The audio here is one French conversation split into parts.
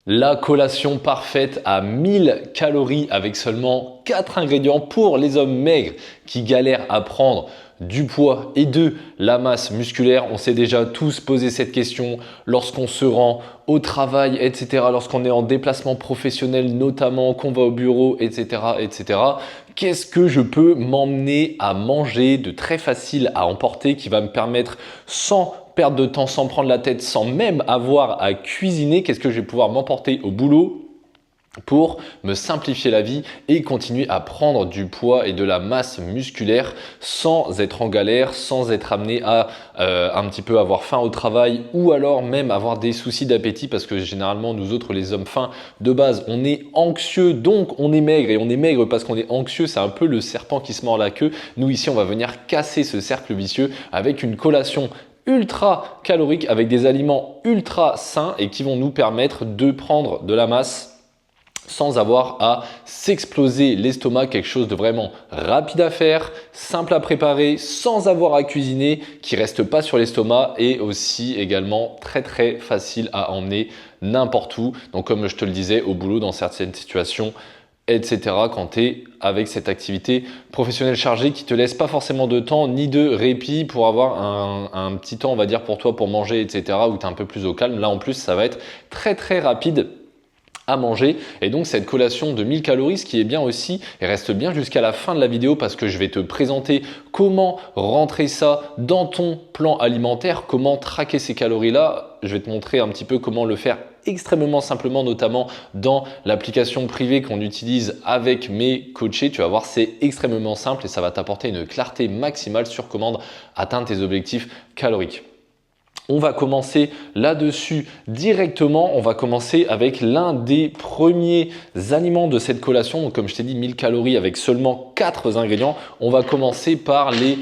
La collation parfaite à 1000 calories avec seulement 4 ingrédients pour les hommes maigres qui galèrent à prendre du poids et de la masse musculaire. On s'est déjà tous posé cette question lorsqu'on se rend au travail, etc. Lorsqu'on est en déplacement professionnel notamment, qu'on va au bureau, etc. etc. Qu'est-ce que je peux m'emmener à manger de très facile à emporter qui va me permettre sans perdre de temps, sans prendre la tête, sans même avoir à cuisiner, qu'est-ce que je vais pouvoir m'emporter au boulot pour me simplifier la vie et continuer à prendre du poids et de la masse musculaire sans être en galère, sans être amené à un petit peu avoir faim au travail ou alors même avoir des soucis d'appétit parce que généralement nous autres les hommes fins de base on est anxieux donc on est maigre et on est maigre parce qu'on est anxieux, c'est un peu le serpent qui se mord la queue. Nous ici on va venir casser ce cercle vicieux avec une collation ultra calorique avec des aliments ultra sains et qui vont nous permettre de prendre de la masse sans avoir à s'exploser l'estomac, quelque chose de vraiment rapide à faire, simple à préparer, sans avoir à cuisiner, qui reste pas sur l'estomac et aussi également très facile à emmener n'importe où. Donc comme je te le disais, au boulot, dans certaines situations, etc. quand tu es avec cette activité professionnelle chargée qui te laisse pas forcément de temps ni de répit pour avoir un petit temps, on va dire, pour toi, pour manger, etc. où tu es un peu plus au calme. Là, en plus, ça va être très rapide à manger et donc cette collation de 1000 calories, ce qui est bien aussi, et reste bien jusqu'à la fin de la vidéo parce que je vais te présenter comment rentrer ça dans ton plan alimentaire, comment traquer ces calories là. Je vais te montrer un petit peu comment le faire extrêmement simplement, notamment dans l'application privée qu'on utilise avec mes coachés. Tu vas voir, c'est extrêmement simple et ça va t'apporter une clarté maximale sur comment atteindre tes objectifs caloriques. On va commencer là-dessus directement. On va commencer avec l'un des premiers aliments de cette collation. Donc, comme je t'ai dit, 1000 calories avec seulement 4 ingrédients. On va commencer par les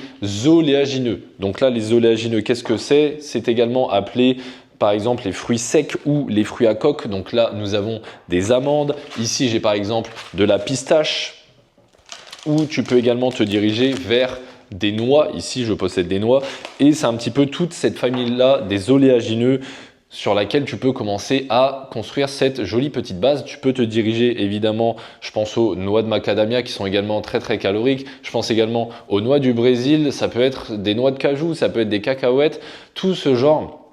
oléagineux. Donc là, les oléagineux, qu'est-ce que c'est? C'est également appelé par exemple les fruits secs ou les fruits à coque. Donc là, nous avons des amandes. Ici, j'ai par exemple de la pistache. Ou tu peux également te diriger vers des noix. Ici, je possède des noix et c'est un petit peu toute cette famille-là des oléagineux sur laquelle tu peux commencer à construire cette jolie petite base. Tu peux te diriger évidemment, je pense aux noix de macadamia qui sont également très caloriques. Je pense également aux noix du Brésil, ça peut être des noix de cajou, ça peut être des cacahuètes, tout ce genre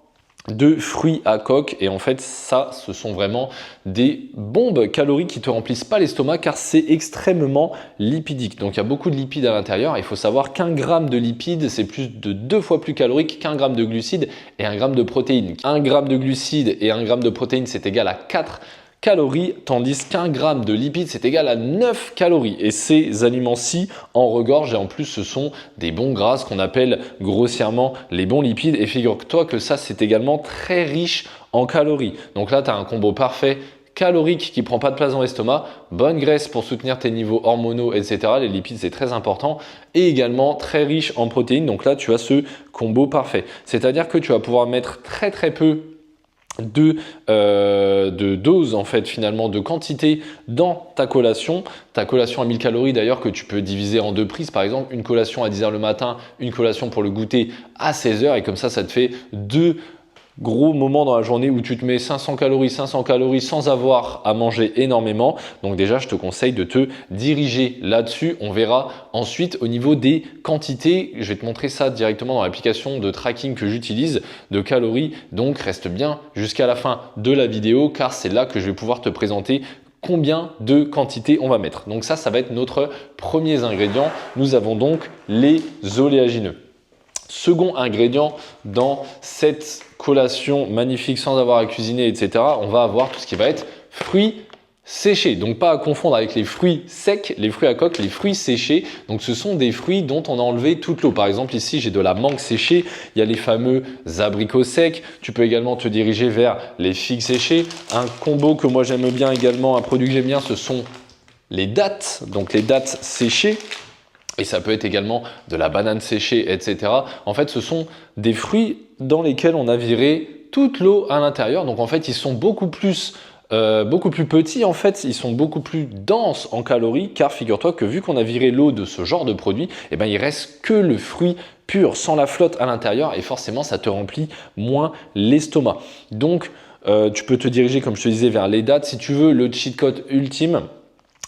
de fruits à coque. Et en fait ça, ce sont vraiment des bombes caloriques qui te remplissent pas l'estomac car c'est extrêmement lipidique. Donc il y a beaucoup de lipides à l'intérieur. Il faut savoir qu'un gramme de lipides, c'est plus de 2 fois plus calorique qu'un gramme de glucides et un gramme de protéines. Un gramme de glucides et un gramme de protéines, c'est égal à 4 calories, tandis qu'un gramme de lipides, c'est égal à 9 calories. Et ces aliments-ci en regorgent et en plus, ce sont des bons gras, ce qu'on appelle grossièrement les bons lipides. Et figure-toi que ça, c'est également très riche en calories. Donc là, tu as un combo parfait calorique qui prend pas de place dans l'estomac, bonne graisse pour soutenir tes niveaux hormonaux, etc. Les lipides, c'est très important. Et également très riche en protéines. Donc là, tu as ce combo parfait. C'est-à-dire que tu vas pouvoir mettre très peu de dose en fait finalement de quantité dans ta collation à 1000 calories d'ailleurs que tu peux diviser en 2 prises, par exemple une collation à 10h le matin, une collation pour le goûter à 16h et comme ça te fait 2 gros moments dans la journée où tu te mets 500 calories sans avoir à manger énormément. Donc déjà, je te conseille de te diriger là-dessus. On verra ensuite au niveau des quantités. Je vais te montrer ça directement dans l'application de tracking que j'utilise de calories. Donc reste bien jusqu'à la fin de la vidéo car c'est là que je vais pouvoir te présenter combien de quantité on va mettre. Donc ça va être notre premier ingrédient. Nous avons donc les oléagineux. Second ingrédient dans cette collation magnifique sans avoir à cuisiner, etc. On va avoir tout ce qui va être fruits séchés. Donc pas à confondre avec les fruits secs, les fruits à coque, les fruits séchés. Donc ce sont des fruits dont on a enlevé toute l'eau. Par exemple ici j'ai de la mangue séchée, il y a les fameux abricots secs. Tu peux également te diriger vers les figues séchées. Un combo que moi j'aime bien également, un produit que j'aime bien, ce sont les dattes. Donc les dattes séchées. Et ça peut être également de la banane séchée, etc. En fait, ce sont des fruits dans lesquels on a viré toute l'eau à l'intérieur. Donc en fait, ils sont beaucoup plus petits. En fait, ils sont beaucoup plus denses en calories. Car figure-toi que vu qu'on a viré l'eau de ce genre de produit, eh ben, il reste que le fruit pur, sans la flotte à l'intérieur. Et forcément, ça te remplit moins l'estomac. Donc, tu peux te diriger, comme je te disais, vers les dattes. Si tu veux le cheat code ultime,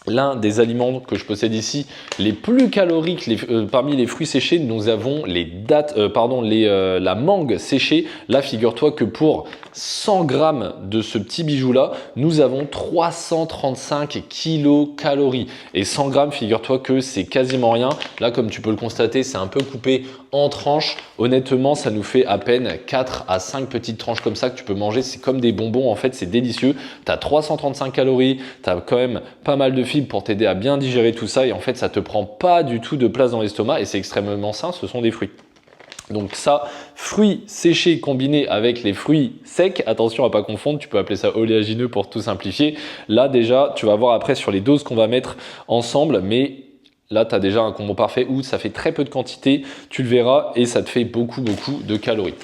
l'un des aliments que je possède ici, les plus caloriques parmi les fruits séchés, nous avons les dattes, la mangue séchée. Là, figure-toi que pour 100 grammes de ce petit bijou-là, nous avons 335 kilocalories. Et 100 grammes, figure-toi que c'est quasiment rien. Là, comme tu peux le constater, c'est un peu coupé en tranches. Honnêtement, ça nous fait à peine 4 à 5 petites tranches comme ça que tu peux manger. C'est comme des bonbons, en fait, c'est délicieux. Tu as 335 calories, tu as quand même pas mal de fibres pour t'aider à bien digérer tout ça et en fait ça te prend pas du tout de place dans l'estomac et c'est extrêmement sain, ce sont des fruits. Donc ça, fruits séchés combinés avec les fruits secs, attention à pas confondre, tu peux appeler ça oléagineux pour tout simplifier. Là déjà, tu vas voir après sur les doses qu'on va mettre ensemble, mais là tu as déjà un combo parfait où ça fait très peu de quantité, tu le verras et ça te fait beaucoup de calories.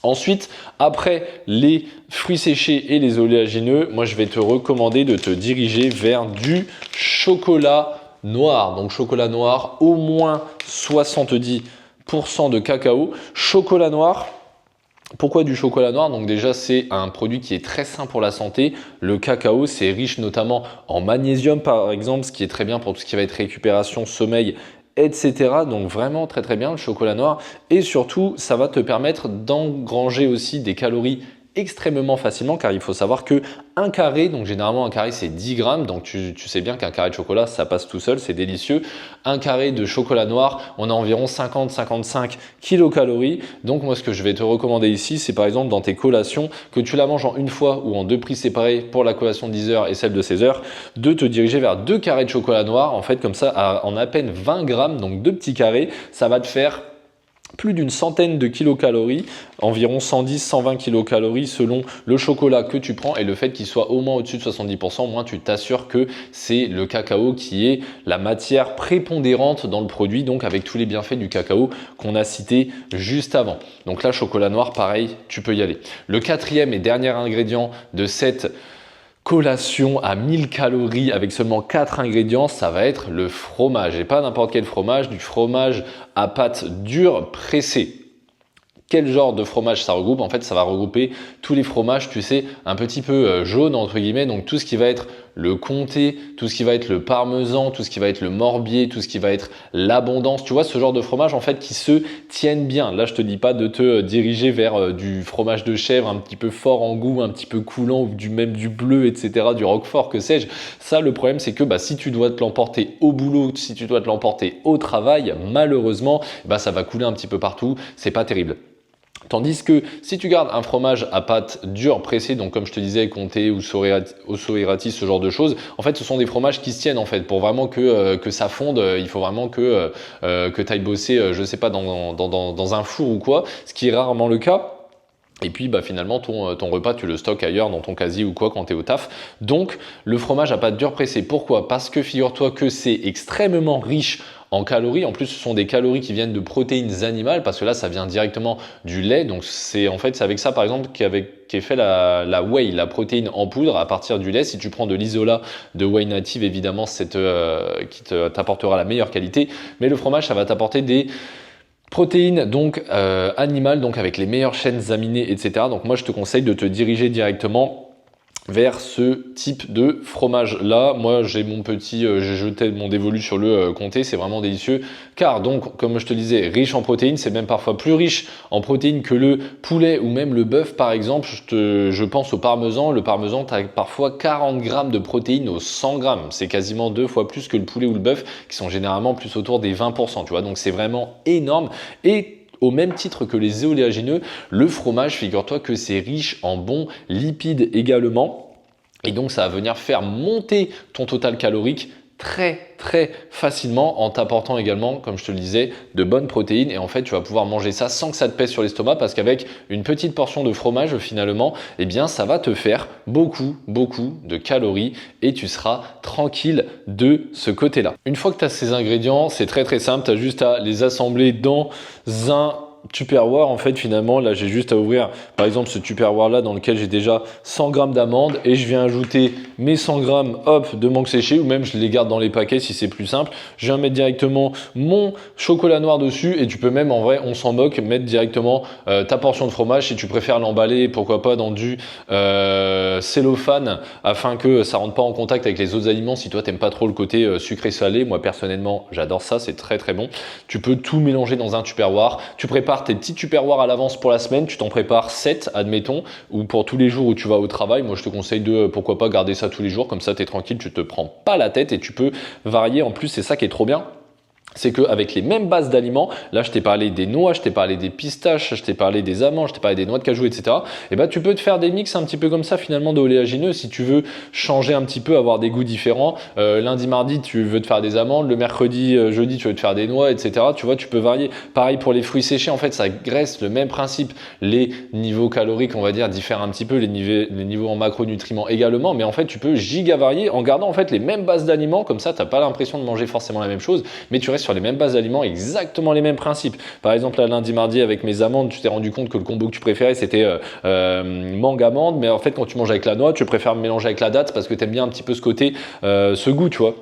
Ensuite, après les fruits séchés et les oléagineux, moi je vais te recommander de te diriger vers du chocolat noir. Donc chocolat noir, au moins 70% de cacao. Chocolat noir, pourquoi du chocolat noir? Donc déjà c'est un produit qui est très sain pour la santé. Le cacao c'est riche notamment en magnésium par exemple, ce qui est très bien pour tout ce qui va être récupération, sommeil, etc. Donc vraiment très bien le chocolat noir et surtout ça va te permettre d'engranger aussi des calories extrêmement facilement car il faut savoir que un carré, donc généralement un carré c'est 10 grammes, donc tu sais bien qu'un carré de chocolat ça passe tout seul, c'est délicieux. Un carré de chocolat noir, on a environ 50-55 kilocalories. Donc moi ce que je vais te recommander ici, c'est par exemple dans tes collations, que tu la manges en une fois ou en deux prises séparées pour la collation de 10 heures et celle de 16 heures, de te diriger vers 2 carrés de chocolat noir, en fait comme ça en à peine 20 grammes, donc 2 petits carrés, ça va te faire plus d'une centaine de kilocalories, environ 110-120 kilocalories selon le chocolat que tu prends et le fait qu'il soit au moins au-dessus de 70%, au moins tu t'assures que c'est le cacao qui est la matière prépondérante dans le produit, donc avec tous les bienfaits du cacao qu'on a cité juste avant. Donc là, chocolat noir, pareil, tu peux y aller. Le quatrième et dernier ingrédient de cette collation à 1000 calories avec seulement 4 ingrédients, ça va être le fromage. Et pas n'importe quel fromage, du fromage à pâte dure pressée. Quel genre de fromage ça regroupe? En fait, ça va regrouper tous les fromages, tu sais, un petit peu jaunes, entre guillemets. Donc, tout ce qui va être le comté, tout ce qui va être le parmesan, tout ce qui va être le morbier, tout ce qui va être l'abondance. Tu vois, ce genre de fromage, en fait, qui se tiennent bien. Là, je te dis pas de te diriger vers du fromage de chèvre un petit peu fort en goût, un petit peu coulant, ou même du bleu, etc., du roquefort, que sais-je. Ça, le problème, c'est que si tu dois te l'emporter au boulot, si tu dois te l'emporter au travail, malheureusement, ça va couler un petit peu partout. C'est pas terrible. Tandis que si tu gardes un fromage à pâte dure pressée, donc comme je te disais, comté ou Ossau-Iraty, ce genre de choses, en fait ce sont des fromages qui se tiennent en fait. Pour vraiment que ça fonde, il faut vraiment que tu ailles bosser, je sais pas, dans un four ou quoi, ce qui est rarement le cas. Et puis finalement ton repas tu le stockes ailleurs dans ton casier ou quoi quand tu es au taf. Donc le fromage à pâte dure pressée, pourquoi? Parce que figure-toi que c'est extrêmement riche en calories. En plus ce sont des calories qui viennent de protéines animales parce que là ça vient directement du lait. Donc c'est avec ça par exemple qu'est fait la whey, la protéine en poudre à partir du lait. Si tu prends de l'isolat de whey native, évidemment c'est qui t'apportera la meilleure qualité. Mais le fromage ça va t'apporter des protéines donc animales, donc avec les meilleures chaînes aminées, etc. Donc moi je te conseille de te diriger directement vers ce type de fromage là. Moi j'ai j'ai jeté mon dévolu sur le comté, c'est vraiment délicieux car donc comme je te disais riche en protéines, c'est même parfois plus riche en protéines que le poulet ou même le bœuf par exemple. Je pense au parmesan. Le parmesan, tu as parfois 40 grammes de protéines aux 100 grammes, c'est quasiment 2 fois plus que le poulet ou le bœuf qui sont généralement plus autour des 20%, tu vois, donc c'est vraiment énorme. Et au même titre que les oléagineux, le fromage, figure-toi que c'est riche en bons lipides également. Et donc, ça va venir faire monter ton total calorique très facilement en t'apportant également, comme je te le disais, de bonnes protéines. Et en fait, tu vas pouvoir manger ça sans que ça te pèse sur l'estomac parce qu'avec une petite portion de fromage, finalement, ça va te faire beaucoup de calories et tu seras tranquille de ce côté-là. Une fois que tu as ces ingrédients, c'est très simple. Tu as juste à les assembler dans un Tupperware. En fait finalement là j'ai juste à ouvrir par exemple ce Tupperware là dans lequel j'ai déjà 100 grammes d'amandes et je viens ajouter mes 100 grammes hop, de mangue séchée, ou même je les garde dans les paquets si c'est plus simple. Je viens mettre directement mon chocolat noir dessus et tu peux même, en vrai, on s'en moque, mettre directement ta portion de fromage si tu préfères l'emballer, pourquoi pas dans du cellophane afin que ça rentre pas en contact avec les autres aliments si toi t'aimes pas trop le côté sucré salé. Moi personnellement j'adore ça, c'est très très bon. Tu peux tout mélanger dans un tupperware, tu prépares tes petits tupperwares à l'avance pour la semaine, tu t'en prépares 7 admettons, ou pour tous les jours où tu vas au travail. Moi je te conseille de pourquoi pas garder ça tous les jours, comme ça tu es tranquille, tu te prends pas la tête et tu peux varier. En plus c'est ça qui est trop bien, c'est qu'avec les mêmes bases d'aliments, là je t'ai parlé des noix, je t'ai parlé des pistaches, je t'ai parlé des amandes, je t'ai parlé des noix de cajou, etc. Et bah tu peux te faire des mix un petit peu comme ça finalement d'oléagineux si tu veux changer un petit peu, avoir des goûts différents. Lundi, mardi, tu veux te faire des amandes, le mercredi, jeudi, tu veux te faire des noix, etc. Tu vois, tu peux varier. Pareil pour les fruits séchés, en fait, ça reste le même principe. Les niveaux caloriques, on va dire, diffèrent un petit peu, les niveaux en macronutriments également, mais en fait, tu peux giga varier en gardant en fait les mêmes bases d'aliments. Comme ça, tu n'as pas l'impression de manger forcément la même chose, mais tu restes sur les mêmes bases d'aliments, exactement les mêmes principes. Par exemple, là, lundi, mardi, avec mes amandes, tu t'es rendu compte que le combo que tu préférais, c'était mangue amande, mais en fait, quand tu manges avec la noix, tu préfères mélanger avec la date parce que tu aimes bien un petit peu ce côté, ce goût, tu vois.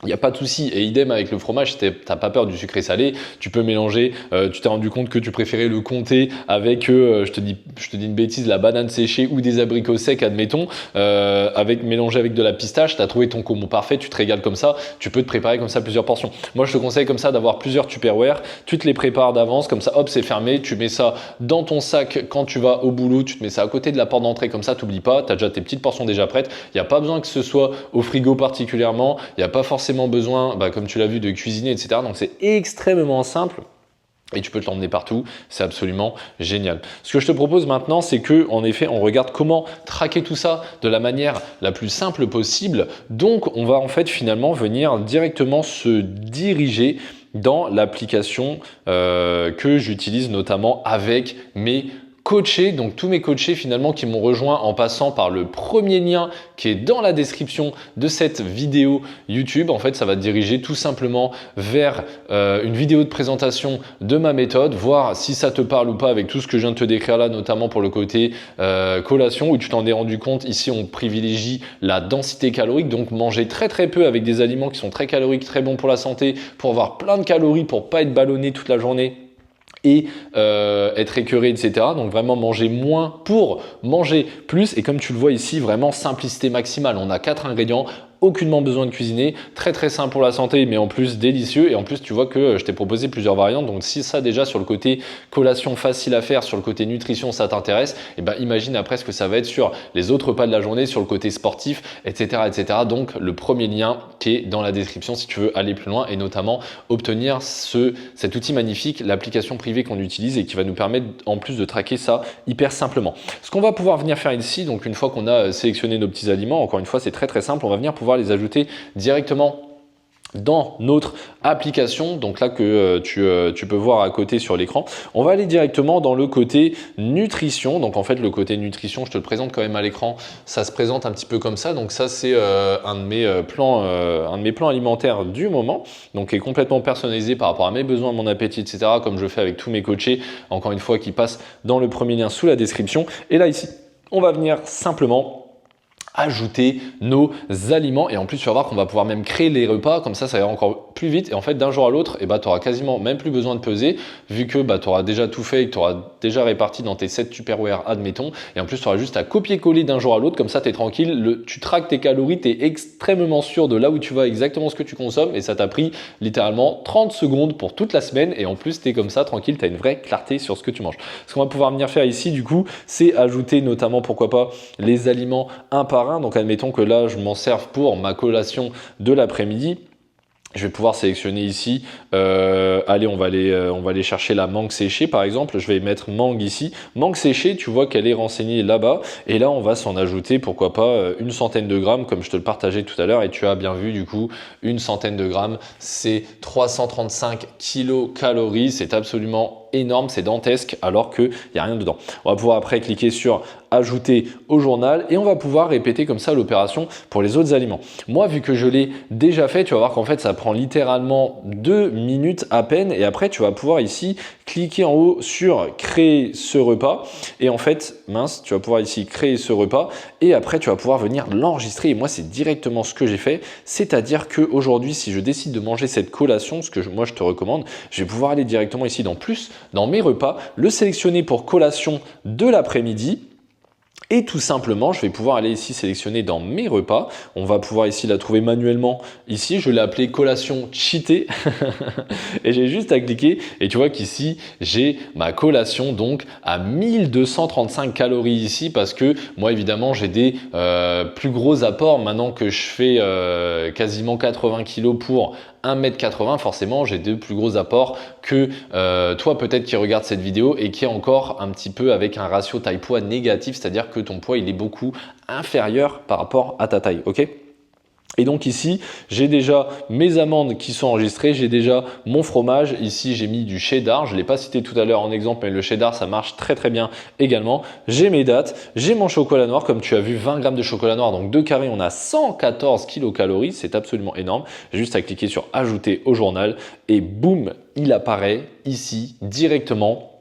Il n'y a pas de souci. Et idem avec le fromage, si tu n'as pas peur du sucré salé, tu peux mélanger. Tu t'es rendu compte que tu préférais le comté avec, je te dis une bêtise, la banane séchée ou des abricots secs, admettons, mélangé avec de la pistache. Tu as trouvé ton combo parfait, tu te régales comme ça. Tu peux te préparer comme ça plusieurs portions. Moi, je te conseille comme ça d'avoir plusieurs Tupperware. Tu te les prépares d'avance, comme ça, hop, c'est fermé. Tu mets ça dans ton sac quand tu vas au boulot. Tu te mets ça à côté de la porte d'entrée, comme ça, tu n'oublies pas. Tu as déjà tes petites portions déjà prêtes. Il n'y a pas besoin que ce soit au frigo particulièrement. Il n'y a pas forcément besoin, comme tu l'as vu, de cuisiner, etc. Donc c'est extrêmement simple et tu peux te l'emmener partout. C'est absolument génial. Ce que je te propose maintenant, c'est que en effet, on regarde comment traquer tout ça de la manière la plus simple possible. Donc on va en fait finalement venir directement se diriger dans l'application que j'utilise notamment avec mes coachés, donc tous mes coachés finalement qui m'ont rejoint en passant par le premier lien qui est dans la description de cette vidéo YouTube. En fait, ça va te diriger tout simplement vers une vidéo de présentation de ma méthode, voir si ça te parle ou pas avec tout ce que je viens de te décrire là, notamment pour le côté collation, où tu t'en es rendu compte. Ici, on privilégie la densité calorique, donc manger très très peu avec des aliments qui sont très caloriques, très bons pour la santé, pour avoir plein de calories, pour pas être ballonné toute la journée et être écœuré, etc. Donc vraiment manger moins pour manger plus. Et comme tu le vois ici, vraiment simplicité maximale. On a 4 ingrédients, aucunement besoin de cuisiner, très très simple pour la santé, mais en plus délicieux. Et en plus, tu vois que je t'ai proposé plusieurs variantes. Donc si ça déjà sur le côté collation facile à faire, sur le côté nutrition, ça t'intéresse, et ben imagine après ce que ça va être sur les autres repas de la journée, sur le côté sportif, etc., etc. Donc le premier lien qui est dans la description si tu veux aller plus loin et notamment obtenir cet outil magnifique, l'application privée qu'on utilise et qui va nous permettre en plus de traquer ça hyper simplement. Ce qu'on va pouvoir venir faire ici, donc une fois qu'on a sélectionné nos petits aliments, encore une fois c'est très très simple, on va venir pouvoir les ajouter directement dans notre application, donc là que tu peux voir à côté sur l'écran. On va aller directement dans le côté nutrition. Donc en fait le côté nutrition, je te le présente quand même à l'écran, ça se présente un petit peu comme ça. Donc ça c'est un de mes plans alimentaires du moment, donc qui est complètement personnalisé par rapport à mes besoins, mon appétit, etc. comme je fais avec tous mes coachés, encore une fois qui passent dans le premier lien sous la description. Et là ici, on va venir simplement ajouter nos aliments et en plus tu vas voir qu'on va pouvoir même créer les repas, comme ça va encore plus vite et en fait d'un jour à l'autre tu auras quasiment même plus besoin de peser vu que tu auras déjà tout fait et que tu auras déjà réparti dans tes 7 Tupperware admettons, et en plus tu auras juste à copier-coller d'un jour à l'autre, comme ça tu es tranquille, tu traques tes calories, tu es extrêmement sûr de là où tu vas, exactement ce que tu consommes, et ça t'a pris littéralement 30 secondes pour toute la semaine et en plus tu es comme ça tranquille, tu as une vraie clarté sur ce que tu manges. Ce qu'on va pouvoir venir faire ici du coup, c'est ajouter notamment pourquoi pas les aliments un par un. Donc admettons que là je m'en serve pour ma collation de l'après-midi. Je vais pouvoir sélectionner ici, allez on va aller chercher la mangue séchée par exemple, je vais mettre mangue ici, mangue séchée, tu vois qu'elle est renseignée là-bas et là on va s'en ajouter pourquoi pas une centaine de grammes comme je te le partageais tout à l'heure et tu as bien vu du coup une centaine de grammes c'est 335 kilocalories, c'est absolument énorme, c'est dantesque alors qu'il n'y a rien dedans. On va pouvoir après cliquer sur ajouter au journal et on va pouvoir répéter comme ça l'opération pour les autres aliments. Moi vu que je l'ai déjà fait, tu vas voir qu'en fait ça prend littéralement 2 minutes à peine et après tu vas pouvoir ici cliquer en haut sur créer ce repas et en fait, mince, tu vas pouvoir ici créer ce repas et après tu vas pouvoir venir l'enregistrer et moi c'est directement ce que j'ai fait, c'est-à-dire qu'aujourd'hui si je décide de manger cette collation, ce que moi je te recommande, je vais pouvoir aller directement ici dans plus, dans mes repas, le sélectionner pour collation de l'après-midi. Et tout simplement, je vais pouvoir aller ici sélectionner dans mes repas. On va pouvoir ici la trouver manuellement. Ici, je l'ai appelée collation cheatée. Et j'ai juste à cliquer. Et tu vois qu'ici, j'ai ma collation donc à 1235 calories ici. Parce que moi, évidemment, j'ai des plus gros apports. Maintenant que je fais quasiment 80 kg pour 1,80 m, forcément, j'ai de plus gros apports que toi peut-être qui regarde cette vidéo et qui est encore un petit peu avec un ratio taille-poids négatif, c'est-à-dire que ton poids il est beaucoup inférieur par rapport à ta taille, ok ? Et donc ici, j'ai déjà mes amandes qui sont enregistrées, j'ai déjà mon fromage. Ici, j'ai mis du cheddar. Je ne l'ai pas cité tout à l'heure en exemple, mais le cheddar, ça marche très très bien également. J'ai mes dates, j'ai mon chocolat noir. Comme tu as vu, 20 grammes de chocolat noir, donc 2 carrés, on a 114 kilocalories. C'est absolument énorme. J'ai juste à cliquer sur ajouter au journal et boum, il apparaît ici directement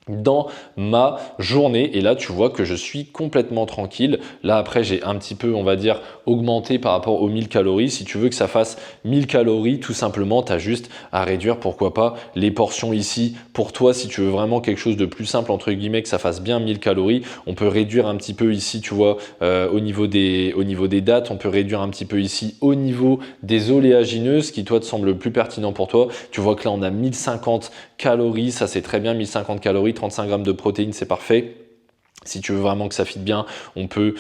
dans ma journée et là tu vois que je suis complètement tranquille. Là après j'ai un petit peu on va dire augmenté par rapport aux 1000 calories. Si tu veux que ça fasse 1000 calories tout simplement tu as juste à réduire pourquoi pas les portions ici pour toi. Si tu veux vraiment quelque chose de plus simple entre guillemets que ça fasse bien 1000 calories, on peut réduire un petit peu ici tu vois au niveau des dates, on peut réduire un petit peu ici au niveau des oléagineuses qui toi te semble le plus pertinent pour toi. Tu vois que là on a 1050 calories, ça c'est très bien, 1050 calories, 35 grammes de protéines, c'est parfait. Si tu veux vraiment que ça fitte bien, on peut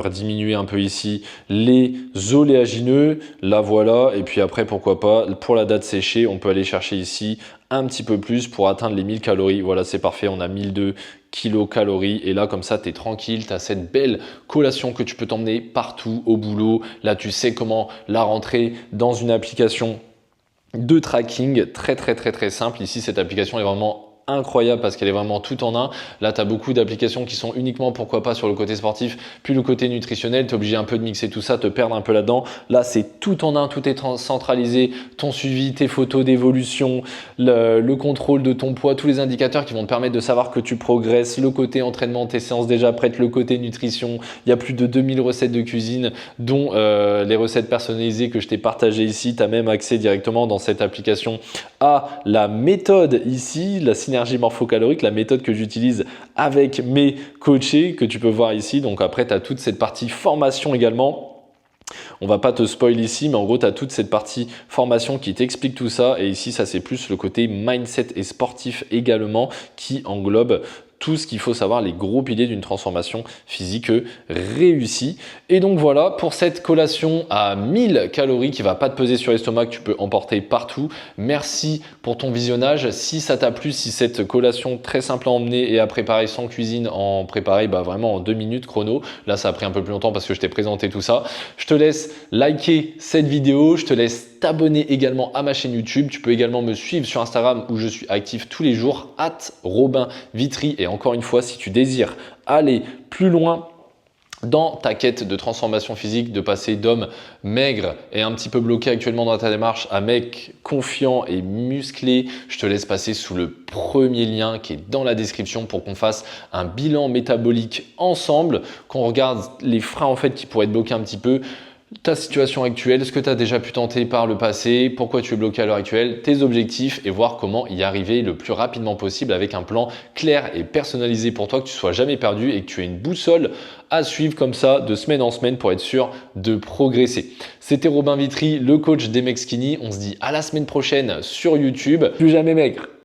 diminuer un peu ici les oléagineux, là voilà, et puis après pourquoi pas, pour la date séchée, on peut aller chercher ici un petit peu plus pour atteindre les 1000 calories, voilà c'est parfait, on a 1002 kilocalories et là comme ça tu es tranquille, tu as cette belle collation que tu peux t'emmener partout au boulot, là tu sais comment la rentrer dans une application de tracking très simple. Ici cette application est vraiment incroyable parce qu'elle est vraiment tout en un. Là, tu as beaucoup d'applications qui sont uniquement, pourquoi pas, sur le côté sportif, puis le côté nutritionnel. Tu es obligé un peu de mixer tout ça, te perdre un peu là-dedans. Là, c'est tout en un, tout est centralisé. Ton suivi, tes photos d'évolution, le contrôle de ton poids, tous les indicateurs qui vont te permettre de savoir que tu progresses, le côté entraînement, tes séances déjà prêtes, le côté nutrition. Il y a plus de 2000 recettes de cuisine, dont les recettes personnalisées que je t'ai partagées ici. Tu as même accès directement dans cette application à la méthode ici, la synergie morphocalorique, la méthode que j'utilise avec mes coachés que tu peux voir ici. Donc après, tu as toute cette partie formation également. On va pas te spoil ici, mais en gros, tu as toute cette partie formation qui t'explique tout ça. Et ici, ça c'est plus le côté mindset et sportif également qui englobe tout ce qu'il faut savoir, les gros piliers d'une transformation physique réussie. Et donc voilà, pour cette collation à 1000 calories qui ne va pas te peser sur l'estomac, que tu peux emporter partout. Merci pour ton visionnage. Si ça t'a plu, si cette collation très simple à emmener et à préparer sans cuisine, en préparer vraiment en 2 minutes chrono. Là, ça a pris un peu plus longtemps parce que je t'ai présenté tout ça. Je te laisse liker cette vidéo, je te laisse t'abonner également à ma chaîne YouTube. Tu peux également me suivre sur Instagram où je suis actif tous les jours, @RobinVitry. Et encore une fois, si tu désires aller plus loin dans ta quête de transformation physique, de passer d'homme maigre et un petit peu bloqué actuellement dans ta démarche à mec confiant et musclé, je te laisse passer sous le premier lien qui est dans la description pour qu'on fasse un bilan métabolique ensemble, qu'on regarde les freins en fait qui pourraient te bloquer un petit peu, ta situation actuelle, ce que tu as déjà pu tenter par le passé, pourquoi tu es bloqué à l'heure actuelle, tes objectifs et voir comment y arriver le plus rapidement possible avec un plan clair et personnalisé pour toi, que tu sois jamais perdu et que tu aies une boussole à suivre comme ça de semaine en semaine pour être sûr de progresser. C'était Robin Vitry, le coach des mecs skinny. On se dit à la semaine prochaine sur YouTube. Plus jamais maigre.